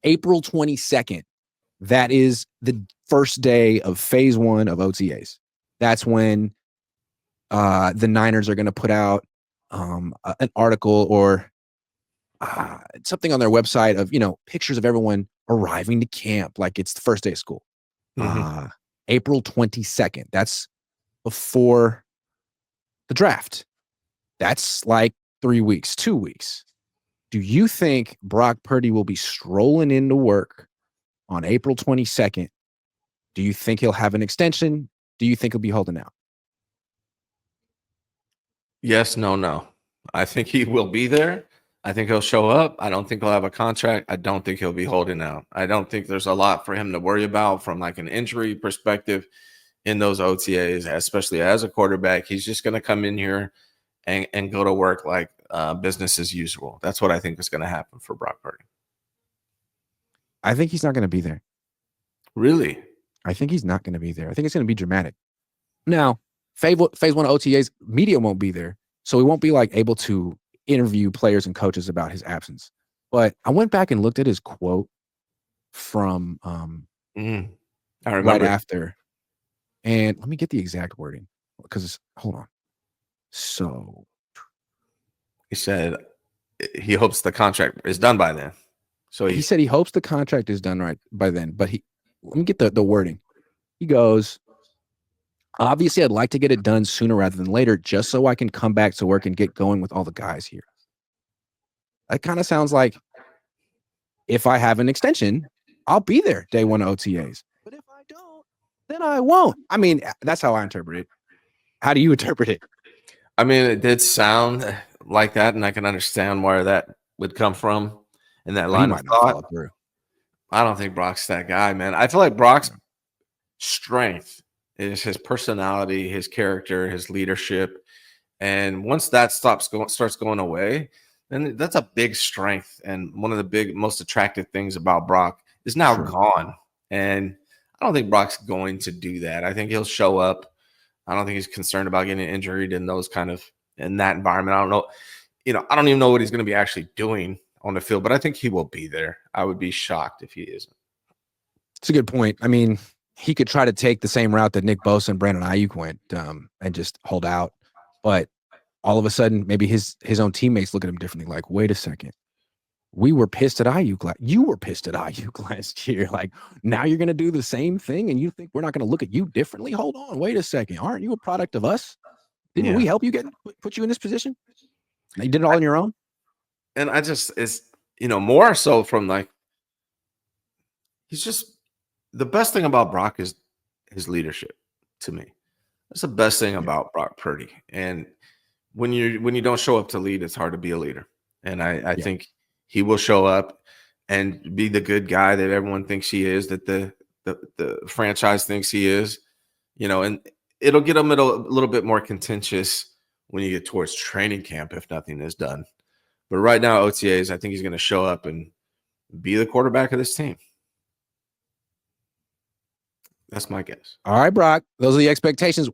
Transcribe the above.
April 22nd. That is the first day of phase 1 of OTAs. That's when the Niners are going to put out an article or something on their website of, pictures of everyone arriving to camp like it's the first day of school. April 22nd. That's before the draft. That's like 3 weeks, 2 weeks. Do you think Brock Purdy will be strolling into work on April 22nd? Do you think he'll have an extension? Do you think he'll be holding out? Yes, no. I think he will be there. I think he'll show up. I don't think he'll have a contract. I don't think he'll be holding out. I don't think there's a lot for him to worry about from like an injury perspective in those OTAs, especially as a quarterback. He's just going to come in here and go to work like business as usual. That's what I think is going to happen for Brock Purdy. I think he's not going to be there. Really? I think he's not going to be there. I think it's going to be dramatic. Now, phase 1 of OTAs, media won't be there. So we won't be like able to interview players and coaches about his absence. But I went back and looked at his quote from right after. And let me get the exact wording because hold on. So he said he hopes the contract is done by then. So he said he hopes the contract is done right by then. But let me get the wording. He goes, obviously, I'd like to get it done sooner rather than later, just so I can come back to work and get going with all the guys here. That kind of sounds like if I have an extension, I'll be there day 1 of OTAs. But if I don't, then I won't. I mean, that's how I interpret it. How do you interpret it? I mean, it did sound like that, and I can understand where that would come from in that line of thought. I don't think Brock's that guy, man. I feel like Brock's strength is his personality, his character, his leadership. And once that starts going away, then that's a big strength. And one of the most attractive things about Brock is now gone. And I don't think Brock's going to do that. I think he'll show up. I don't think he's concerned about getting injured in that environment. I don't know. I don't even know what he's going to be actually doing on the field, but I think he will be there. I would be shocked if he isn't. It's a good point. I mean, he could try to take the same route that Nick Bosa and Brandon Ayuk went and just hold out. But all of a sudden, maybe his own teammates look at him differently. Like, wait a second. We were pissed at Ayuk. You were pissed at Ayuk last year. Like, now you're going to do the same thing and you think we're not going to look at you differently? Hold on. Wait a second. Aren't you a product of us? Didn't we help you put you in this position? You did it all on your own? And it's more so from like, he's just, the best thing about Brock is his leadership to me. That's the best thing about Brock Purdy. And when you don't show up to lead, it's hard to be a leader. And I think he will show up and be the good guy that everyone thinks he is, that the franchise thinks he is, and it'll get him a little bit more contentious when you get towards training camp if nothing is done. But right now, OTAs, I think he's going to show up and be the quarterback of this team. That's my guess. All right, Brock. Those are the expectations.